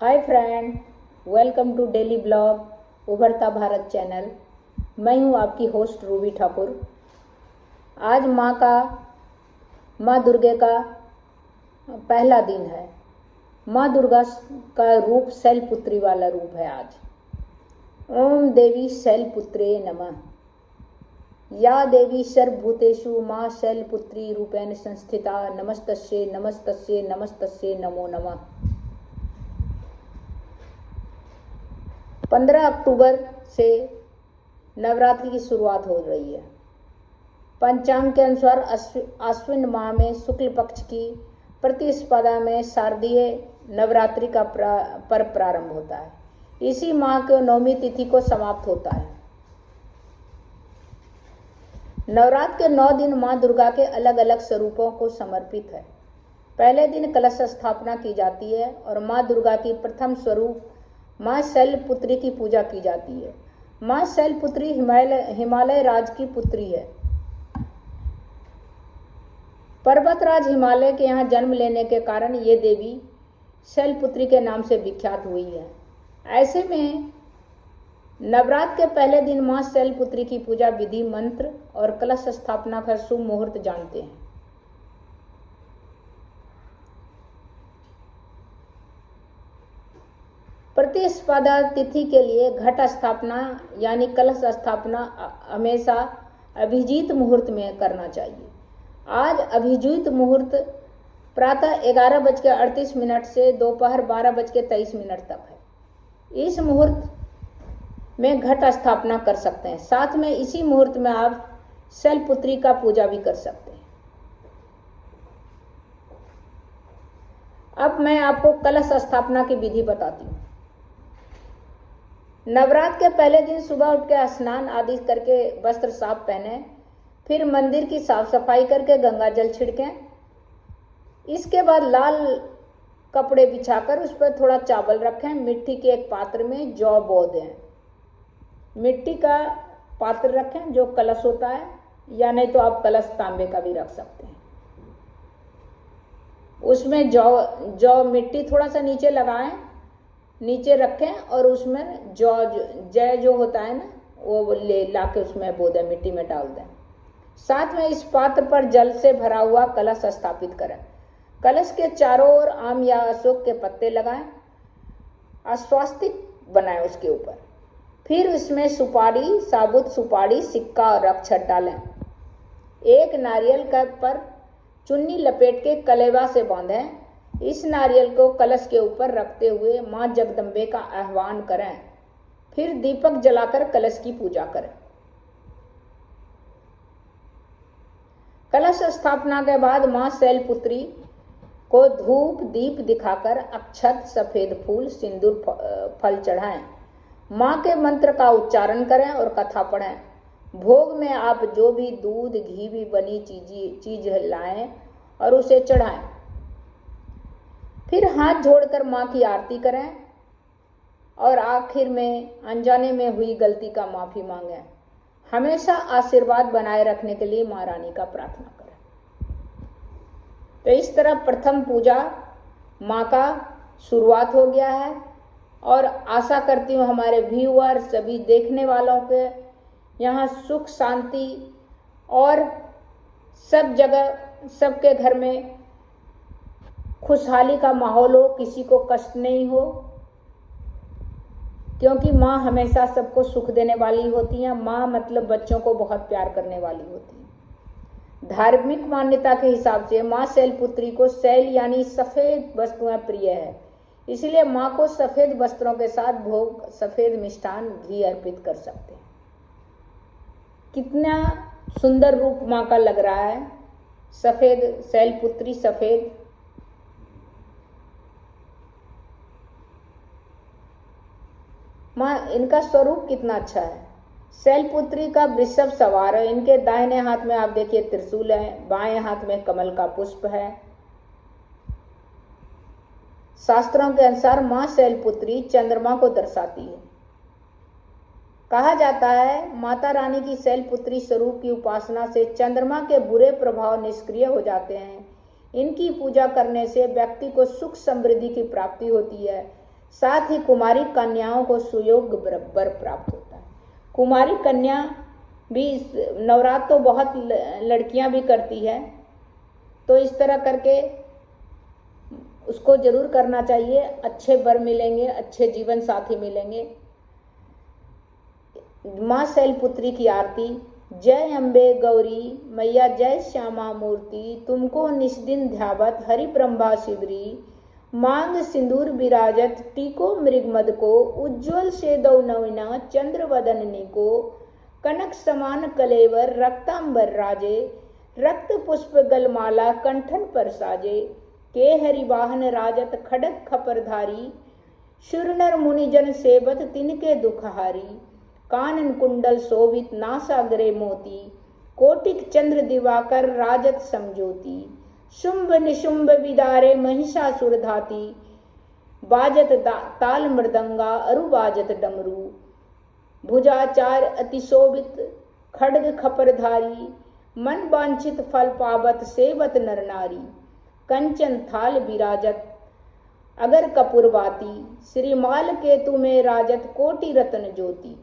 Hi friend, welcome to daily blog Ubharta Bharat channel. मैं हूं आपकी होस्ट रूबी ठाकुर। आज माँ दुर्गे का पहला दिन है। माँ दुर्गा का रूप शैलपुत्री वाला रूप है आज। ओम देवी शैलपुत्रे नमः। या देवी सर्वभूतेषु माँ शैलपुत्री रूपेण संस्थिता नमस्तस्यै नमस्तस्यै नमस्तस्यै नमो नमः। 15 अक्टूबर से नवरात्रि की शुरुआत हो रही है। पंचांग के अनुसार आश्विन माह में शुक्ल पक्ष की प्रतिस्पर्धा में शारदीय नवरात्रि का पर्व प्रारंभ होता है। इसी माह के 9वीं तिथि को समाप्त होता है। नवरात्र के 9 दिन माँ दुर्गा के अलग अलग स्वरूपों को समर्पित है। पहले दिन कलश स्थापना की जाती है और माँ दुर्गा की प्रथम स्वरूप माँ शैलपुत्री की पूजा की जाती है। माँ शैलपुत्री हिमालय राज की पुत्री है। पर्वतराज हिमालय के यहाँ जन्म लेने के कारण ये देवी शैलपुत्री के नाम से विख्यात हुई है। ऐसे में नवरात्र के पहले दिन माँ शैलपुत्री की पूजा विधि, मंत्र और कलश स्थापना का शुभ मुहूर्त जानते हैं। प्रतिस्पर्धा तिथि के लिए घट स्थापना यानी कलश स्थापना हमेशा अभिजीत मुहूर्त में करना चाहिए। आज अभिजीत मुहूर्त प्रातः 11:38 से दोपहर 12:23 तक है। इस मुहूर्त में घट स्थापना कर सकते हैं। साथ में इसी मुहूर्त में आप शैलपुत्री का पूजा भी कर सकते हैं। अब मैं आपको कलश स्थापना की विधि बताती हूँ। नवरात्र के पहले दिन सुबह उठ के स्नान आदि करके वस्त्र साफ पहने, फिर मंदिर की साफ सफाई करके गंगा जल छिड़कें। इसके बाद लाल कपड़े बिछाकर उस पर थोड़ा चावल रखें। मिट्टी के एक पात्र में जौ बो दें। मिट्टी का पात्र रखें जो कलश होता है, या नहीं तो आप कलश तांबे का भी रख सकते हैं। उसमें जौ मिट्टी थोड़ा सा नीचे लगाएं, नीचे रखें और उसमें जय जो होता है ना, वो ले लाके उसमें बो दें, मिट्टी में डाल दें। साथ में इस पात्र पर जल से भरा हुआ कलश स्थापित करें। कलश के चारों ओर आम या अशोक के पत्ते लगाएं, अस्वास्तिक बनाएं उसके ऊपर। फिर इसमें सुपारी, साबुत सुपारी, सिक्का और अक्षत डालें। एक नारियल पर चुन्नी लपेट के कलेवा से बांधें। इस नारियल को कलश के ऊपर रखते हुए माँ जगदम्बे का आह्वान करें। फिर दीपक जलाकर कलश की पूजा करें। कलश स्थापना के बाद माँ शैलपुत्री को धूप दीप दिखाकर अक्षत, सफेद फूल, सिंदूर, फल चढ़ाएं। माँ के मंत्र का उच्चारण करें और कथा पढ़ें। भोग में आप जो भी दूध घी भी बनी चीज लाएं और उसे चढ़ाएं। फिर हाथ जोड़कर माँ की आरती करें और आखिर में अनजाने में हुई गलती का माफी मांगें। हमेशा आशीर्वाद बनाए रखने के लिए माँ रानी का प्रार्थना करें। तो इस तरह प्रथम पूजा माँ का शुरुआत हो गया है और आशा करती हूँ हमारे व्यूअर, सभी देखने वालों के यहाँ सुख शांति और सब जगह सबके घर में खुशहाली का माहौल हो, किसी को कष्ट नहीं हो, क्योंकि माँ हमेशा सबको सुख देने वाली होती है। माँ मतलब बच्चों को बहुत प्यार करने वाली होती है। धार्मिक मान्यता के हिसाब से माँ शैलपुत्री को शैल यानी सफेद वस्तुएं प्रिय है, इसलिए माँ को सफेद वस्त्रों के साथ भोग, सफेद मिष्ठान, घी अर्पित कर सकते हैं। कितना सुंदर रूप माँ का लग रहा है। सफेद शैलपुत्री, सफेद माँ, इनका स्वरूप कितना अच्छा है। शैलपुत्री का वृषभ सवार है। इनके दाहिने हाथ में आप देखिए त्रिशूल है, बाएं हाथ में कमल का पुष्प है। शास्त्रों के अनुसार माँ शैलपुत्री चंद्रमा को दर्शाती है। कहा जाता है माता रानी की शैलपुत्री स्वरूप की उपासना से चंद्रमा के बुरे प्रभाव निष्क्रिय हो जाते हैं। इनकी पूजा करने से व्यक्ति को सुख समृद्धि की प्राप्ति होती है। साथ ही कुमारी कन्याओं को सुयोग्य वर प्राप्त होता है। कुमारी कन्या भी नवरात्र तो बहुत लड़कियां भी करती है, तो इस तरह करके उसको जरूर करना चाहिए। अच्छे वर मिलेंगे, अच्छे जीवन साथी मिलेंगे। माँ शैलपुत्री की आरती। जय अम्बे गौरी मैया जय श्यामा मूर्ति, तुमको निष्दिन ध्यावत हरि ब्रह्मा शिवरी, मांग सिंदूर विराजत टीको मृगमद को, उज्ज्वल से दौ नवीना चंद्र वदननी को, कनक समान कलेवर रक्तांबर राजे, रक्त पुष्प गलमाला कंठन पर साजे, के हरि वाहन राजत खड़ग खपरधारी, शुरनर मुनिजन सेवत तिनके दुखहारी, कानन कुंडल शोभित नासाग्रे मोती, कोटिक चंद्र दिवाकर राजत समझोती, शुंभ निशुंभ विदारे महिषासुर धाती, बाजत ताल मृदंगा अरु बाजत डमरू, भुजाचार अतिशोभित खड्ग खपरधारी, मन वांछित फल पावत सेवत नर नारी, कंचन थाल विराजत अगर कपूरवाती, श्रीमाल केतु में राजत कोटि रत्न ज्योति,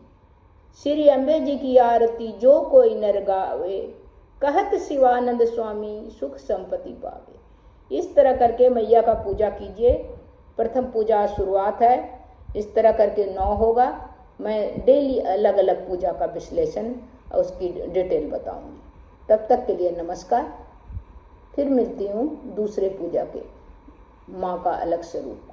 श्री अम्बे जी की आरती जो कोई नर गावे, कहत शिवानंद स्वामी सुख संपत्ति पावे। इस तरह करके मैया का पूजा कीजिए। प्रथम पूजा शुरुआत है, इस तरह करके 9 होगा। मैं डेली अलग अलग पूजा का विश्लेषण और उसकी डिटेल बताऊंगी। तब तक के लिए नमस्कार। फिर मिलती हूँ दूसरे पूजा के माँ का अलग स्वरूप।